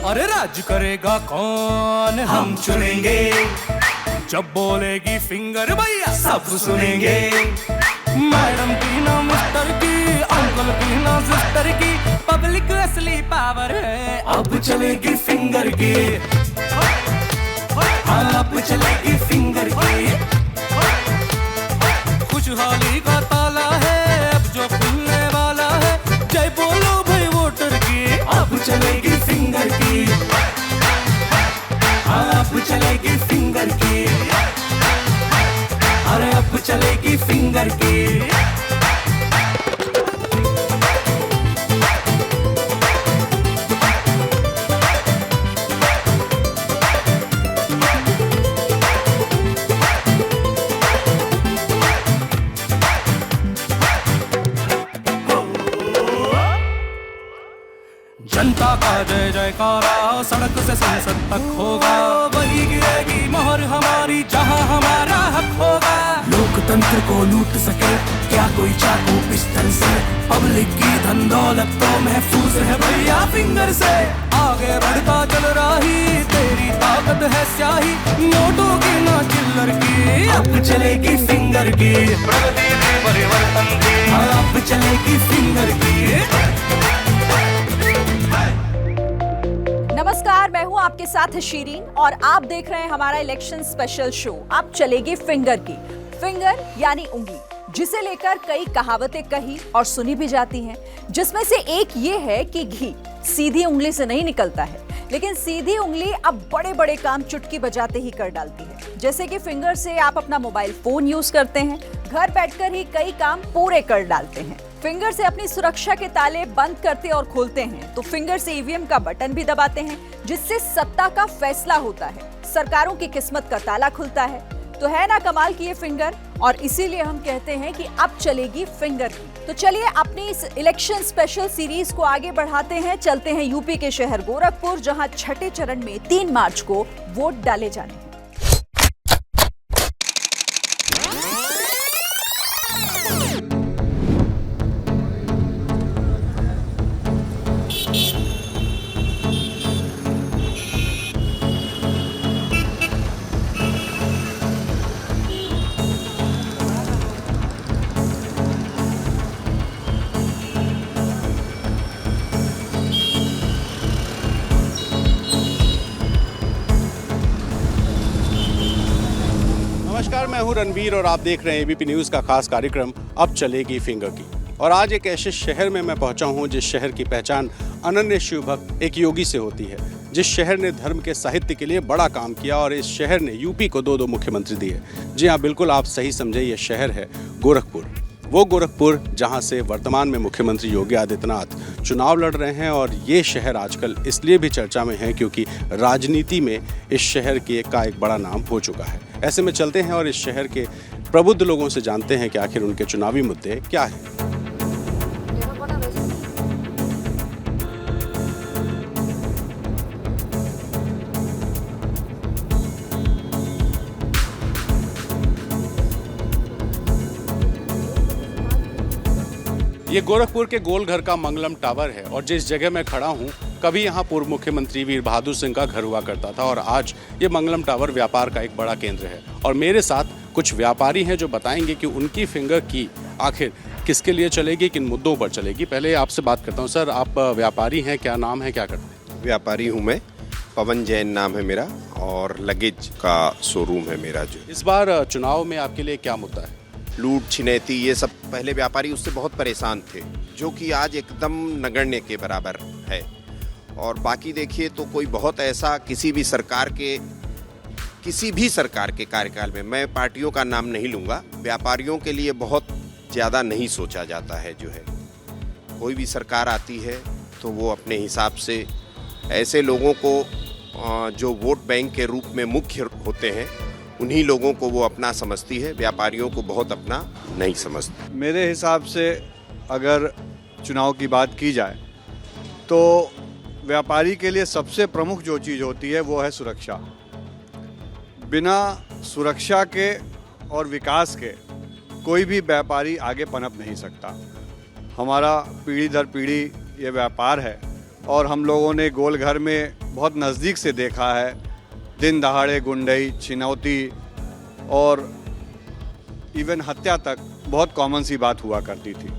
अरे राज करेगा कौन, हम चुनेंगे। जब बोलेगी फिंगर भैया सब सुनेंगे। मैडम की ना मिस्टर की, अंकल की ना सिस्टर की, पब्लिक असली पावर है। अब चलेगी फिंगर की, अब चलेगी फिंगर की। खुशहाली का ताला है अब जो खुलने वाला है। जय बोलो भाई वोटर की, अब चलेगी फिंगर की, अब चलेगी फिंगर की। अरे अब चलेगी फिंगर की। जनता का जय जयकारा सड़क से संसद तक होगा। वही गिरेगी मोहर हमारी जहां हमारा हक होगा। लोकतंत्र को लूट सके क्या कोई चाकू पिस्टल से। पब्लिक की धन दौलत तो महफूज है भैया फिंगर से। आगे बढ़ता चल रही तेरी ताकत है स्याही। नोटों की ना चिल्लर की, अब चलेगी फिंगर की। प्रगति की परिवर्तन की, अब चलेगी फिंगर की। नमस्कार, मैं हूं आपके साथ शीरीन और आप देख रहे हैं हमारा इलेक्शन स्पेशल शो अब चलेगी फिंगर की। फिंगर यानी उंगली, जिसे लेकर कई कहावतें कही और सुनी भी जाती हैं, जिसमें से एक ये है कि घी सीधी उंगली से नहीं निकलता है, लेकिन सीधी उंगली अब बड़े बड़े काम चुटकी बजाते ही कर डालती है। जैसे कि फिंगर से आप अपना मोबाइल फोन यूज करते हैं, घर बैठकर ही कई काम पूरे कर डालते हैं। फिंगर से अपनी सुरक्षा के ताले बंद करते और खोलते हैं, तो फिंगर से ईवीएम का बटन भी दबाते हैं, जिससे सत्ता का फैसला होता है, सरकारों की किस्मत का ताला खुलता है। तो है ना कमाल की ये फिंगर, और इसीलिए हम कहते हैं कि अब चलेगी फिंगर की। तो चलिए अपनी इस इलेक्शन स्पेशल सीरीज को आगे बढ़ाते हैं। चलते हैं यूपी के शहर गोरखपुर, जहां छठे चरण में 3 मार्च को वोट डाले जाने हैं। नमस्कार, मैं हूं रणवीर और आप देख रहे हैं एबीपी न्यूज़ का खास कार्यक्रम अब चलेगी फिंगर की। और आज एक ऐसे शहर में मैं पहुंचा हूं जिस शहर की पहचान अनन्य शिवभक्त एक योगी से होती है, जिस शहर ने धर्म के साहित्य के लिए बड़ा काम किया और इस शहर ने यूपी को 2 मुख्यमंत्री दिए। जी हाँ, बिल्कुल आप सही समझे, ये शहर है गोरखपुर। वो गोरखपुर जहां से वर्तमान में मुख्यमंत्री योगी आदित्यनाथ चुनाव लड़ रहे हैं। और ये शहर आजकल इसलिए भी चर्चा में है क्योंकि राजनीति में इस शहर का एक बड़ा नाम हो चुका है। ऐसे में चलते हैं और इस शहर के प्रबुद्ध लोगों से जानते हैं कि आखिर उनके चुनावी मुद्दे क्या हैं। ये गोरखपुर के गोलघर का मंगलम टावर है और जिस जगह मैं खड़ा हूँ, कभी यहाँ पूर्व मुख्यमंत्री वीर बहादुर सिंह का घर हुआ करता था और आज ये मंगलम टावर व्यापार का एक बड़ा केंद्र है। और मेरे साथ कुछ व्यापारी हैं जो बताएंगे कि उनकी फिंगर की आखिर किसके लिए चलेगी, किन मुद्दों पर चलेगी। पहले आपसे बात करता हूँ। सर, आप व्यापारी हैं, क्या नाम है, क्या करते हैं? व्यापारी हूँ मैं, पवन जैन नाम है मेरा और लगेज का शोरूम है मेरा। जो इस बार चुनाव में आपके लिए क्या मुद्दा है? लूट छिनैती ये सब, पहले व्यापारी उससे बहुत परेशान थे, जो कि आज एकदम नगण्य के बराबर है। और बाकी देखिए तो कोई बहुत ऐसा किसी भी सरकार के कार्यकाल में, मैं पार्टियों का नाम नहीं लूँगा, व्यापारियों के लिए बहुत ज़्यादा नहीं सोचा जाता है। जो है कोई भी सरकार आती है तो वो अपने हिसाब से ऐसे लोगों को जो वोट बैंक के रूप में मुख्य होते हैं, उन्हीं लोगों को वो अपना समझती है, व्यापारियों को बहुत अपना नहीं समझती। मेरे हिसाब से अगर चुनाव की बात की जाए तो व्यापारी के लिए सबसे प्रमुख जो चीज़ होती है वो है सुरक्षा। बिना सुरक्षा के और विकास के कोई भी व्यापारी आगे पनप नहीं सकता। हमारा पीढ़ी दर पीढ़ी ये व्यापार है और हम लोगों ने गोलघर में बहुत नज़दीक से देखा है। दिन दहाड़े गुंडई, छिनौती और इवन हत्या तक बहुत कॉमन सी बात हुआ करती थी।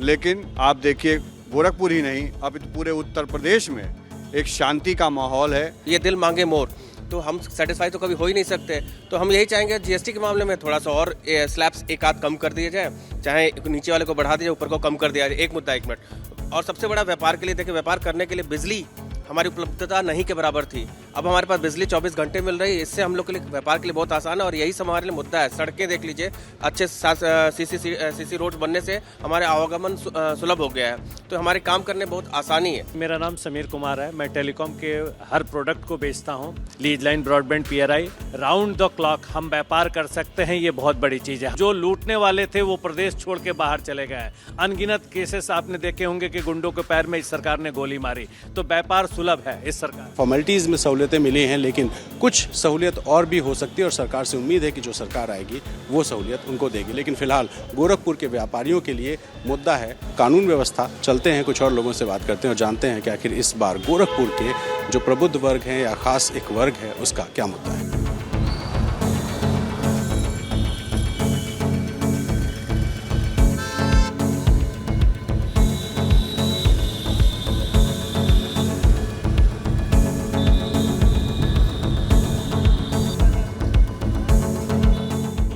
लेकिन आप देखिए, गोरखपुर ही नहीं, अब पूरे उत्तर प्रदेश में एक शांति का माहौल है। ये दिल मांगे मोर, तो हम सेटिस्फाई तो कभी हो ही नहीं सकते। तो हम यही चाहेंगे जीएसटी के मामले में थोड़ा सा और स्लैब्स एक आध कम कर दिए जाए, चाहे नीचे वाले को बढ़ा दिया, ऊपर को कम कर दिया जाए। एक मुद्दा, 1 मिनट। और सबसे बड़ा व्यापार के लिए, देखिए, व्यापार करने के लिए बिजली हमारी उपलब्धता नहीं के बराबर थी। अब हमारे पास बिजली 24 घंटे मिल रही है, इससे हम लोग के लिए व्यापार के लिए बहुत आसान है। और यही सब हमारे लिए मुद्दा है। सड़कें देख लीजिए, अच्छे सीसी रोड बनने से हमारे आवागमन सुलभ हो गया है, तो हमारे काम करने बहुत आसानी है। मेरा नाम समीर कुमार है। मैं टेलीकॉम के हर प्रोडक्ट को बेचता हूं, lease line, broadband, PRI. Round the clock हम व्यापार कर सकते हैं, ये बहुत बड़ी चीज़ है। जो लूटने वाले थे वो प्रदेश छोड़ के बाहर चले गए। अनगिनत केसेस आपने देखे होंगे कि गुंडों के पैर में इस सरकार ने गोली मारी। तो व्यापार सुलभ है इस सरकार। फॉर्मेलिटीज़ में सहूलियतें मिली हैं, लेकिन कुछ सहूलियत और भी हो सकती है और सरकार से उम्मीद है कि जो सरकार आएगी वो सहूलियत उनको देगी। लेकिन फिलहाल गोरखपुर के व्यापारियों के लिए मुद्दा है कानून व्यवस्था। चलते हैं, कुछ और लोगों से बात करते हैं और जानते हैं कि आखिर इस बार गोरखपुर के जो प्रबुद्ध वर्ग हैं या खास एक वर्ग है, उसका क्या मुद्दा है।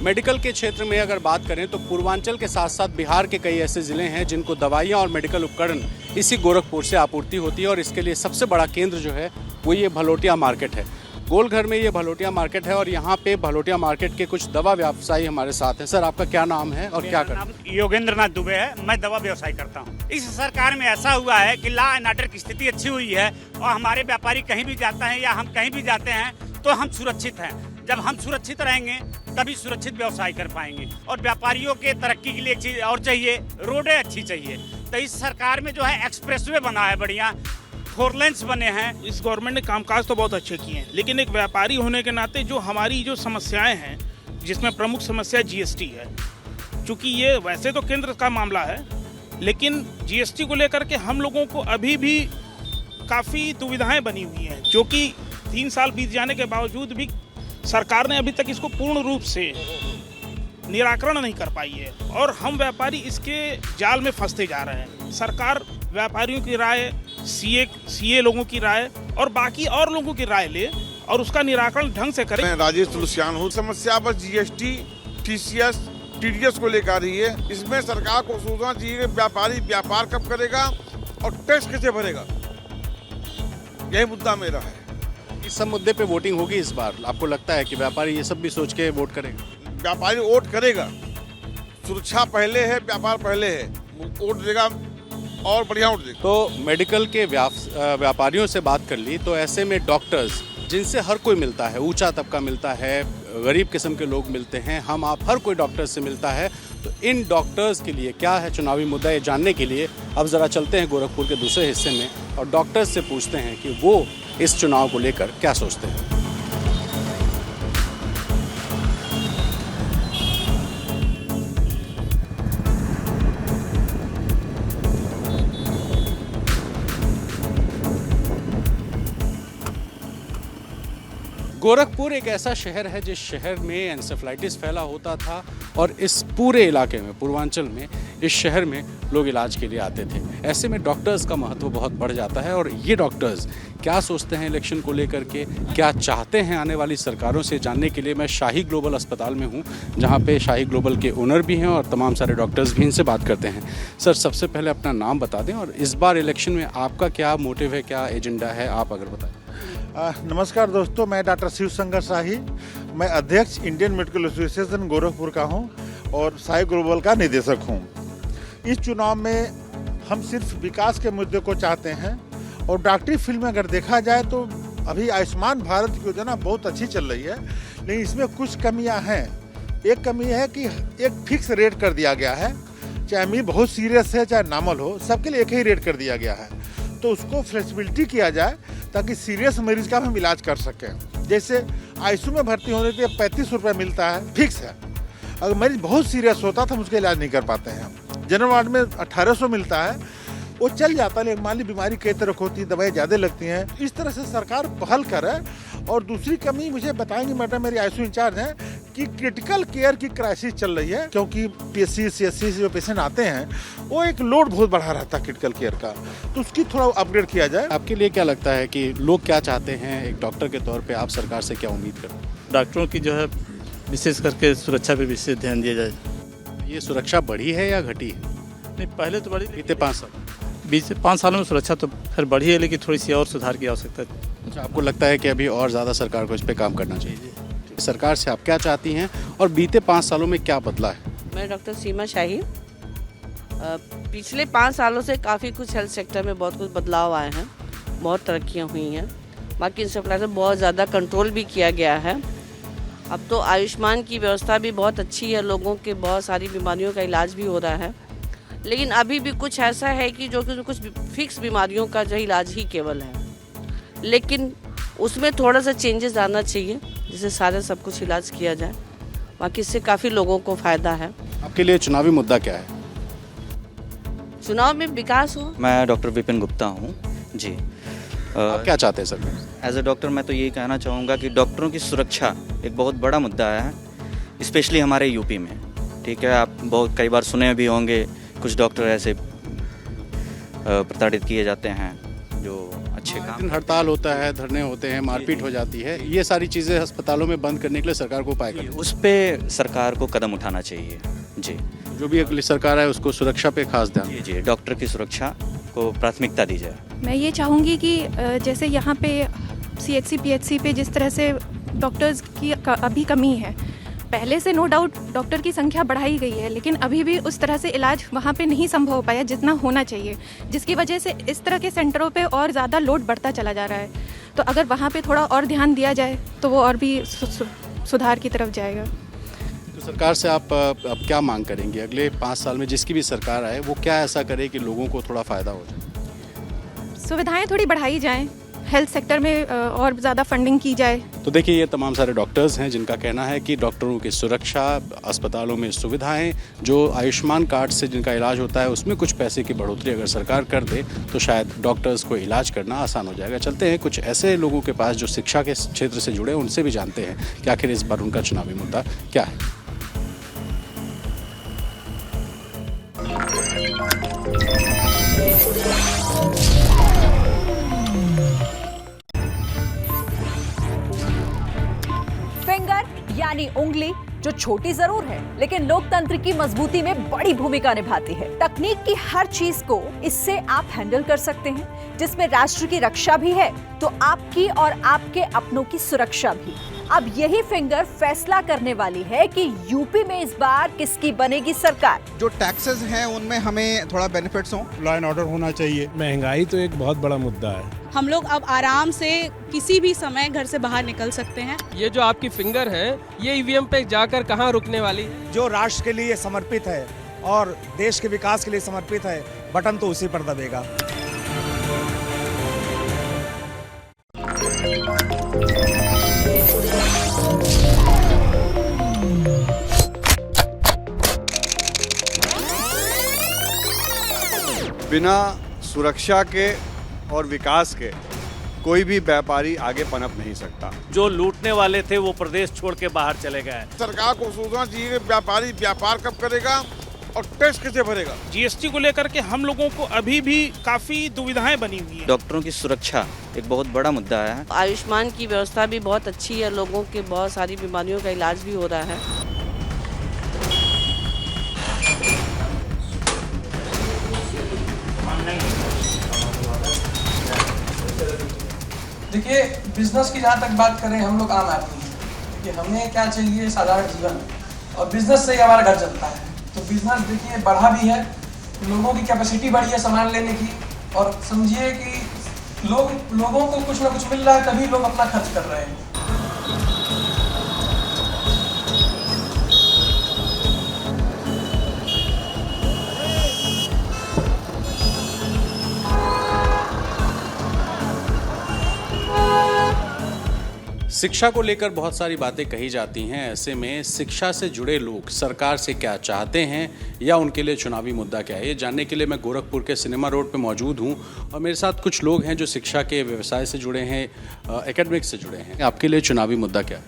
मेडिकल के क्षेत्र में अगर बात करें तो पूर्वांचल के साथ साथ बिहार के कई ऐसे ज़िले हैं जिनको दवाइयाँ और मेडिकल उपकरण इसी गोरखपुर से आपूर्ति होती है। और इसके लिए सबसे बड़ा केंद्र जो है वो ये भलोटिया मार्केट है। गोलघर में ये भलोटिया मार्केट है और यहाँ पे भलोटिया मार्केट के कुछ दवा व्यवसायी हमारे साथ हैं। सर, आपका क्या नाम है और क्या करते हैं? योगेंद्र नाथ दुबे है, मैं दवा व्यवसाय करता हूँ। इस सरकार में ऐसा हुआ है कि लॉ एंड ऑर्डर की स्थिति अच्छी हुई है और हमारे व्यापारी कहीं भी जाता है या हम कहीं भी जाते हैं तो हम सुरक्षित हैं। जब हम सुरक्षित रहेंगे तभी सुरक्षित व्यवसाय कर पाएंगे। और व्यापारियों के तरक्की के लिए एक चीज और चाहिए, रोडें अच्छी चाहिए। तो इस सरकार में जो है एक्सप्रेसवे बना है, बढ़िया 4 लेन्स बने हैं। इस गवर्नमेंट ने कामकाज तो बहुत अच्छे किए हैं, लेकिन एक व्यापारी होने के नाते जो हमारी जो समस्याएं हैं, जिसमें प्रमुख समस्या जीएसटी है। चूँकि ये वैसे तो केंद्र का मामला है, लेकिन जीएसटी को लेकर के हम लोगों को अभी भी काफ़ी दुविधाएं बनी हुई हैं, जो कि 3 साल बीत जाने के बावजूद भी सरकार ने अभी तक इसको पूर्ण रूप से निराकरण नहीं कर पाई है और हम व्यापारी इसके जाल में फंसते जा रहे हैं। सरकार व्यापारियों की राय, सीए लोगों की राय और बाकी और लोगों की राय ले और उसका निराकरण ढंग से करे। मैं राजेश तुलसियान हूँ। समस्या बस जीएसटी, टीसीएस, टीडीएस को लेकर रही है। इसमें सरकार को सोचना चाहिए कि व्यापारी व्यापार कब करेगा और टैक्स कैसे भरेगा। यही मुद्दा मेरा है। इस सब मुद्दे पे वोटिंग होगी इस बार। आपको लगता है कि व्यापारी ये सब भी सोच के वोट करेगा? व्यापारी वोट करेगा। सुरक्षा पहले है, व्यापार पहले है। वोट देगा और बढ़िया वोट देगा। तो मेडिकल के व्यापारियों से बात कर ली, तो ऐसे में डॉक्टर्स जिनसे हर कोई मिलता है, ऊंचा तबका मिलता है, गरीब किस्म के लोग मिलते हैं, हम आप हर कोई डॉक्टर्स से मिलता है। तो इन डॉक्टर्स के लिए क्या है चुनावी मुद्दा, ये जानने के लिए अब ज़रा चलते हैं गोरखपुर के दूसरे हिस्से में और डॉक्टर्स से पूछते हैं कि वो इस चुनाव को लेकर क्या सोचते हैं। गोरखपुर एक ऐसा शहर है जिस शहर में एन्सेफेलाइटिस फैला होता था और इस पूरे इलाके में, पूर्वांचल में, इस शहर में लोग इलाज के लिए आते थे। ऐसे में डॉक्टर्स का महत्व बहुत बढ़ जाता है और ये डॉक्टर्स क्या सोचते हैं इलेक्शन को लेकर के, क्या चाहते हैं आने वाली सरकारों से, जानने के लिए मैं शाही ग्लोबल अस्पताल में हूँ, जहाँ पे शाही ग्लोबल के ओनर भी हैं और तमाम सारे डॉक्टर्स भी। इनसे बात करते हैं। सर, सबसे पहले अपना नाम बता दें और इस बार इलेक्शन में आपका क्या मोटिव है, क्या एजेंडा है, आप अगर बताएं। नमस्कार दोस्तों, मैं डॉक्टर शिव शंकर शाही, मैं अध्यक्ष इंडियन मेडिकल एसोसिएशन गोरखपुर का हूं और शाही ग्लोबल का निदेशक हूं। इस चुनाव में हम सिर्फ विकास के मुद्दे को चाहते हैं और डॉक्टरी फील्ड में अगर देखा जाए तो अभी आयुष्मान भारत की योजना बहुत अच्छी चल रही है, लेकिन इसमें कुछ कमियां हैं। एक कमी है कि एक फिक्स रेट कर दिया गया है, चाहे मी बहुत सीरियस है चाहे नॉर्मल हो, सबके लिए एक ही रेट कर दिया गया है। तो उसको फ्लेक्सिबिलिटी किया जाए ताकि सीरियस मरीज का हम इलाज कर सकें। जैसे आईसीयू में भर्ती होने के लिए 35 रुपये मिलता है, फिक्स है। अगर मरीज बहुत सीरियस होता तो हम उसका इलाज नहीं कर पाते हैं। जनरल वार्ड में 1800 मिलता है, वो चल जाता है। लेकिन मान ली बीमारी कई तरह की होती है, दवाई ज़्यादा लगती हैं, इस तरह से सरकार पहल करे। और दूसरी कमी मुझे बताएंगे मैडम, मेरी आईसीयू इंचार्ज हैं, कि क्रिटिकल केयर की क्राइसिस चल रही है, क्योंकि पीएससी सीएससी से जो पेशेंट आते हैं वो एक लोड बहुत बढ़ा रहता है क्रिटिकल केयर का, तो उसकी थोड़ा अपग्रेड किया जाए। आपके लिए क्या लगता है कि लोग क्या चाहते हैं, एक डॉक्टर के तौर पे आप सरकार से क्या उम्मीद करते हैं? डॉक्टरों की जो है विशेष करके सुरक्षा पे विशेष ध्यान दिया जाए। ये सुरक्षा बढ़ी है या घटी है नहीं, पहले तो बढ़ी, बीते 5 साल? 5 सालों में सुरक्षा तो खैर बढ़ी है, लेकिन थोड़ी सी और सुधार की आवश्यकता है। अच्छा, आपको लगता है कि अभी और ज़्यादा सरकार को इस पे काम करना चाहिए? सरकार से आप क्या चाहती हैं और बीते 5 सालों में क्या बदला है? मैं डॉक्टर सीमा शाही। पिछले 5 सालों से काफ़ी कुछ हेल्थ सेक्टर में बहुत कुछ बदलाव आए हैं, बहुत तरक्कियां हुई हैं। बाकी इंसेफ्लाइटिस बहुत ज़्यादा कंट्रोल भी किया गया है। अब तो आयुष्मान की व्यवस्था भी बहुत अच्छी है, लोगों के बहुत सारी बीमारियों का इलाज भी हो रहा है। लेकिन अभी भी कुछ ऐसा है कि जो कि कुछ फिक्स बीमारियों का जो इलाज ही केवल है, लेकिन उसमें थोड़ा सा चेंजेस आना चाहिए, जिससे सारे सब कुछ इलाज किया जाए। बाकी इससे काफ़ी लोगों को फ़ायदा है। आपके लिए चुनावी मुद्दा क्या है? चुनाव में विकास हो। मैं डॉक्टर विपिन गुप्ता हूँ जी। आप क्या चाहते हैं सरकार? एज ए डॉक्टर मैं तो यही कहना चाहूँगा कि डॉक्टरों की सुरक्षा एक बहुत बड़ा मुद्दा है, स्पेशली हमारे यूपी में। ठीक है, आप बहुत कई बार सुने भी होंगे, कुछ डॉक्टर ऐसे प्रताड़ित किए जाते हैं जो अच्छे काम। दिन हड़ताल होता है, धरने होते हैं, मारपीट हो जाती है, ये सारी चीज़ें अस्पतालों में बंद करने के लिए सरकार को उपाय करना, उस पर सरकार को कदम उठाना चाहिए जी। जो भी अगली सरकार है उसको सुरक्षा पे खास ध्यान। जी, डॉक्टर की सुरक्षा को प्राथमिकता दी जाए। मैं ये चाहूँगी कि जैसे यहाँ पे सीएचसी पीएचसी पे जिस तरह से डॉक्टर्स की अभी कमी है, पहले से नो डाउट डॉक्टर की संख्या बढ़ाई गई है, लेकिन अभी भी उस तरह से इलाज वहाँ पे नहीं संभव हो पाया जितना होना चाहिए, जिसकी वजह से इस तरह के सेंटरों पे और ज़्यादा लोड बढ़ता चला जा रहा है। तो अगर वहाँ पे थोड़ा और ध्यान दिया जाए तो वो और भी सुधार की तरफ जाएगा। तो सरकार से आप अब क्या मांग करेंगे अगले 5 साल में, जिसकी भी सरकार आए वो क्या ऐसा करे कि लोगों को थोड़ा फ़ायदा हो जाए? सुविधाएँ थोड़ी बढ़ाई जाएँ, हेल्थ सेक्टर में और ज़्यादा फंडिंग की जाए। तो देखिए, ये तमाम सारे डॉक्टर्स हैं जिनका कहना है कि डॉक्टरों की सुरक्षा, अस्पतालों में सुविधाएं, जो आयुष्मान कार्ड से जिनका इलाज होता है उसमें कुछ पैसे की बढ़ोतरी अगर सरकार कर दे तो शायद डॉक्टर्स को इलाज करना आसान हो जाएगा। चलते हैं कुछ ऐसे लोगों के पास जो शिक्षा के क्षेत्र से जुड़े, उनसे भी जानते हैं कि आखिर इस बार उनका चुनावी मुद्दा क्या है। यानी उंगली, जो छोटी जरूर है लेकिन लोकतंत्र की मजबूती में बड़ी भूमिका निभाती है। तकनीक की हर चीज को इससे आप हैंडल कर सकते हैं, जिसमें राष्ट्र की रक्षा भी है तो आपकी और आपके अपनों की सुरक्षा भी। अब यही फिंगर फैसला करने वाली है कि यूपी में इस बार किसकी बनेगी सरकार। जो टैक्सेस हैं उनमें हमें थोड़ा बेनिफिट्स हो, लॉ एंड ऑर्डर होना चाहिए। महंगाई तो एक बहुत बड़ा मुद्दा है। हम लोग अब आराम से किसी भी समय घर से बाहर निकल सकते हैं। ये जो आपकी फिंगर है, ये ईवीएम पे जाकर कहाँ रुकने वाली? जो राष्ट्र के लिए समर्पित है और देश के विकास के लिए समर्पित है, बटन तो उसी पर दबेगा। बिना सुरक्षा के और विकास के कोई भी व्यापारी आगे पनप नहीं सकता। जो लूटने वाले थे वो प्रदेश छोड़ के बाहर चले गए। सरकार को सोचना चाहिए कि व्यापारी व्यापार कब करेगा और टैक्स कैसे भरेगा। जीएसटी को लेकर के हम लोगों को अभी भी काफी दुविधाएं बनी हुई हैं। डॉक्टरों की सुरक्षा एक बहुत बड़ा मुद्दा है। आयुष्मान की व्यवस्था भी बहुत अच्छी है, लोगों के बहुत सारी बीमारियों का इलाज भी हो रहा है। देखिए, बिजनेस की जहाँ तक बात करें, हम लोग आम आदमी हैं। देखिए, हमें क्या चाहिए, साधारण जीवन, और बिजनेस से ही हमारा घर चलता है। तो बिजनेस देखिए बढ़ा भी है, लोगों की कैपेसिटी बढ़ी है सामान लेने की, और समझिए कि लोगों को कुछ ना कुछ मिल रहा है, तभी लोग अपना खर्च कर रहे हैं। शिक्षा को लेकर बहुत सारी बातें कही जाती हैं। ऐसे में शिक्षा से जुड़े लोग सरकार से क्या चाहते हैं या उनके लिए चुनावी मुद्दा क्या है, ये जानने के लिए मैं गोरखपुर के सिनेमा रोड पे मौजूद हूँ और मेरे साथ कुछ लोग हैं जो शिक्षा के व्यवसाय से जुड़े हैं, एकेडमिक्स से जुड़े हैं। आपके लिए चुनावी मुद्दा क्या है?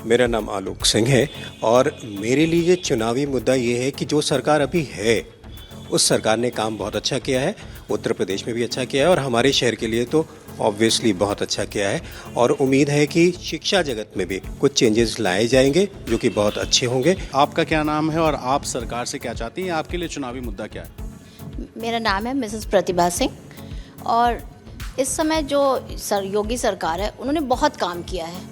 मेरा नाम आलोक सिंह है और मेरे लिए चुनावी मुद्दा ये है कि जो सरकार अभी है उस सरकार ने काम बहुत अच्छा किया है, उत्तर प्रदेश में भी अच्छा किया है और हमारे शहर के लिए तो ऑब्वियसली बहुत अच्छा किया है और उम्मीद है कि शिक्षा जगत में भी कुछ चेंजेस लाए जाएंगे जो कि बहुत अच्छे होंगे। आपका क्या नाम है और आप सरकार से क्या चाहती हैं? आपके लिए चुनावी मुद्दा क्या है? मेरा नाम है मिसेस प्रतिभा सिंह और इस समय जो योगी सरकार है उन्होंने बहुत काम किया है।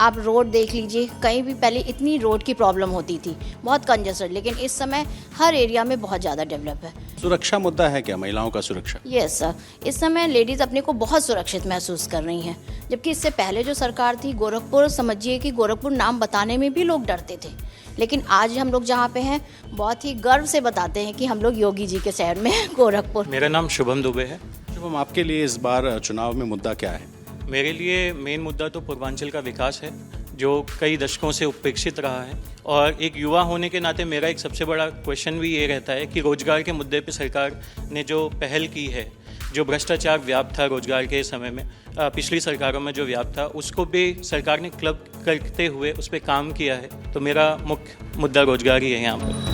आप रोड देख लीजिए, कहीं भी पहले इतनी रोड की प्रॉब्लम होती थी, बहुत कंजेस्टेड, लेकिन इस समय हर एरिया में बहुत ज़्यादा डेवलप है। सुरक्षा मुद्दा है क्या, महिलाओं का सुरक्षा? यस सर, इस समय लेडीज़ अपने को बहुत सुरक्षित महसूस कर रही हैं, जबकि इससे पहले जो सरकार थी गोरखपुर, समझिए कि गोरखपुर नाम बताने में भी लोग डरते थे, लेकिन आज हम लोग जहाँ पे हैं बहुत ही गर्व से बताते हैं कि हम लोग योगी जी के शहर में गोरखपुर। मेरा नाम शुभम दुबे है। शुभम, आपके लिए इस बार चुनाव में मुद्दा क्या है? मेरे लिए मेन मुद्दा तो पूर्वांचल का विकास है जो कई दशकों से उपेक्षित रहा है और एक युवा होने के नाते मेरा एक सबसे बड़ा क्वेश्चन भी ये रहता है कि रोजगार के मुद्दे पे सरकार ने जो पहल की है, जो भ्रष्टाचार व्याप्त था रोजगार के समय में, पिछली सरकारों में जो व्याप्त था, उसको भी सरकार ने क्लब करते हुए उस पर काम किया है। तो मेरा मुख्य मुद्दा रोजगार ही है यहाँ पर।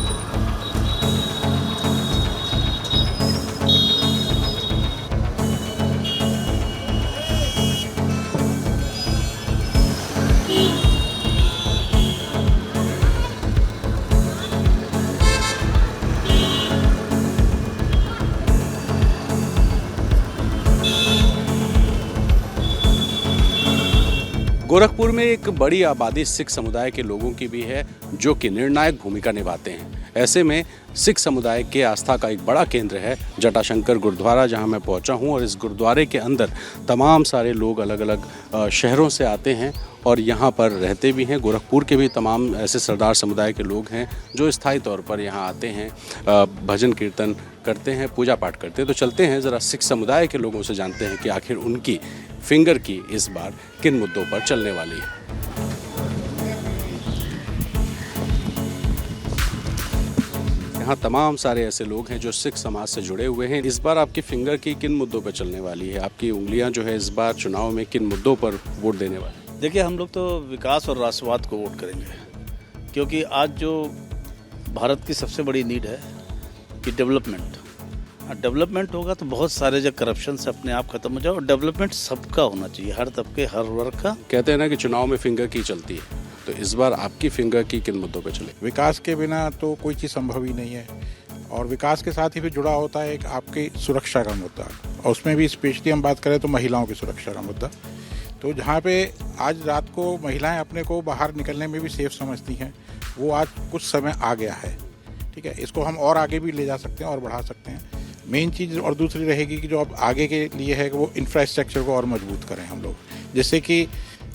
गोरखपुर में एक बड़ी आबादी सिख समुदाय के लोगों की भी है जो कि निर्णायक भूमिका निभाते हैं। ऐसे में सिख समुदाय के आस्था का एक बड़ा केंद्र है जटाशंकर गुरुद्वारा, जहां मैं पहुंचा हूं और इस गुरुद्वारे के अंदर तमाम सारे लोग अलग अलग शहरों से आते हैं और यहां पर रहते भी हैं। गोरखपुर के भी तमाम ऐसे सरदार समुदाय के लोग हैं जो स्थायी तौर पर यहां आते हैं, भजन कीर्तन करते हैं, पूजा पाठ करते हैं। तो चलते हैं ज़रा सिख समुदाय के लोगों से जानते हैं कि आखिर उनकी फिंगर की इस बार किन मुद्दों पर चलने वाली है। यहाँ तमाम सारे ऐसे लोग हैं जो सिख समाज से जुड़े हुए हैं। इस बार आपकी फिंगर की किन मुद्दों पर चलने वाली है? आपकी उंगलियां जो है इस बार चुनाव में किन मुद्दों पर वोट देने वाली? देखिए, हम लोग तो विकास और राष्ट्रवाद को वोट करेंगे, क्योंकि आज जो भारत की सबसे बड़ी नीड है कि डेवलपमेंट होगा तो बहुत सारे जो करप्शन से अपने आप खत्म हो जाए और डेवलपमेंट सबका होना चाहिए, हर तबके हर वर्ग का। कहते हैं ना कि चुनाव में फिंगर की चलती है, तो इस बार आपकी फिंगर की किन मुद्दों पर चले? विकास के बिना तो कोई चीज़ संभव ही नहीं है और विकास के साथ ही फिर जुड़ा होता है एक आपकी सुरक्षा का मुद्दा, और उसमें भी स्पेशली हम बात करें तो महिलाओं की सुरक्षा का मुद्दा। तो जहाँ पे आज रात को महिलाएं अपने को बाहर निकलने में भी सेफ समझती हैं, वो आज कुछ समय आ गया है। ठीक है, इसको हम और आगे भी ले जा सकते हैं और बढ़ा सकते हैं। मेन चीज़ और दूसरी रहेगी कि जो अब आगे के लिए है कि वो इंफ्रास्ट्रक्चर को और मजबूत करें हम लोग, जिससे कि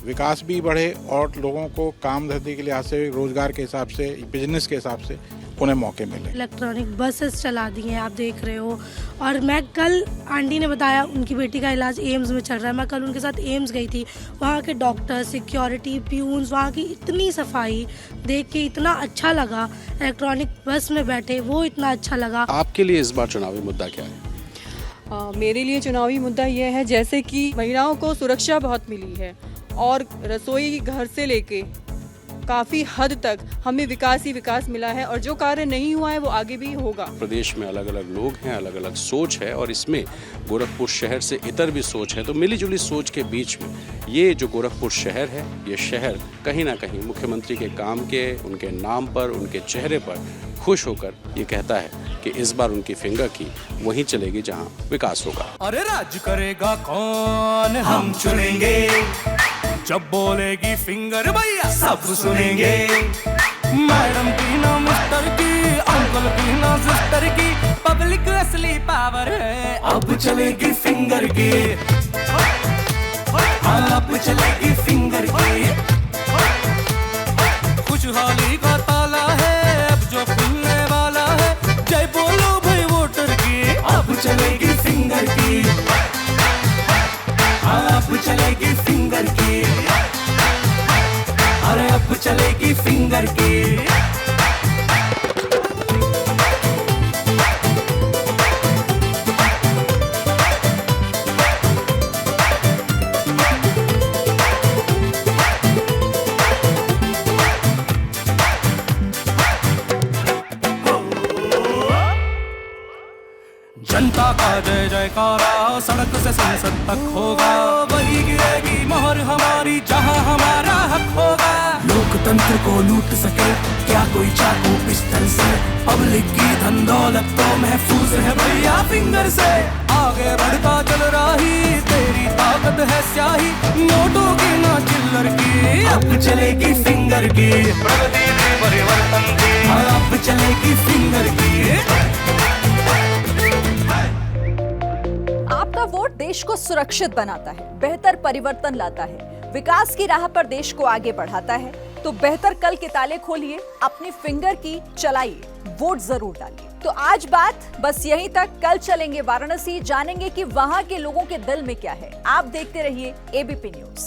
विकास भी बढ़े और लोगों को काम धंधे के लिहाज से, रोजगार के हिसाब से, बिजनेस के हिसाब से उन्हें मौके मिले। इलेक्ट्रॉनिक बसेस चला दी हैं, आप देख रहे हो। और मैं कल, आंटी ने बताया उनकी बेटी का इलाज एम्स में चल रहा है, मैं कल उनके साथ एम्स गई थी। वहाँ के डॉक्टर, सिक्योरिटी, प्यून्स, वहाँ की इतनी सफाई देख के इतना अच्छा लगा। इलेक्ट्रॉनिक बस में बैठे, वो इतना अच्छा लगा। आपके लिए इस बार चुनावी मुद्दा क्या है? मेरे लिए चुनावी मुद्दा ये है जैसे कि महिलाओं को सुरक्षा बहुत मिली है और रसोई घर से लेके काफ़ी हद तक हमें विकास ही विकास मिला है और जो कार्य नहीं हुआ है वो आगे भी होगा। प्रदेश में अलग अलग लोग हैं, अलग अलग सोच है और इसमें गोरखपुर शहर से इतर भी सोच है। तो मिली जुली सोच के बीच में ये जो गोरखपुर शहर है, ये शहर कहीं ना कहीं मुख्यमंत्री के काम के, उनके नाम पर, उनके चेहरे पर खुश होकर ये कहता है कि इस बार उनकी फिंगर की वहीं चलेगी जहां विकास होगा। अरे राज करेगा कौन, हम चुनेंगे। जब बोलेगी फिंगर भैया सब सुनेंगे। मैडम की ना मिस्टर की, अंकल की ना सिस्टर की, पब्लिक असली पावर है। अब चलेगी फिंगर की, अब चलेगी फिंगर की। खुशहाली का ताला है अब जो खुलने वाला है। जय बोलो भाई वोटर की, अब चलेगी फिंगर की, अब चलेगी फिंगर की। जनता का जय जयकारा सड़क से संसद तक होगा, वही गिरेगी मोहर हमारी जहां हमारा हक होगा। लोकतंत्र को लूट सके क्या कोई चाकू पिस्टल से, पब्लिक की धन दौलत तो महफूज है भैया फिंगर से। आगे बढ़ता चल रही तेरी ताकत है स्याही, नोटों की ना चिल्लर की, अब चलेगी फिंगर की प्रगति की परिवर्तन की, अब चलेगी फिंगर की। आपका वोट देश को सुरक्षित बनाता है, बेहतर परिवर्तन लाता है, विकास की राह पर देश को आगे बढ़ाता है। तो बेहतर कल के ताले खोलिए, अपनी फिंगर की चलाइए, वोट जरूर डालिए। तो आज बात बस यहीं तक, कल चलेंगे वाराणसी, जानेंगे कि वहां के लोगों के दिल में क्या है। आप देखते रहिए एबीपी न्यूज।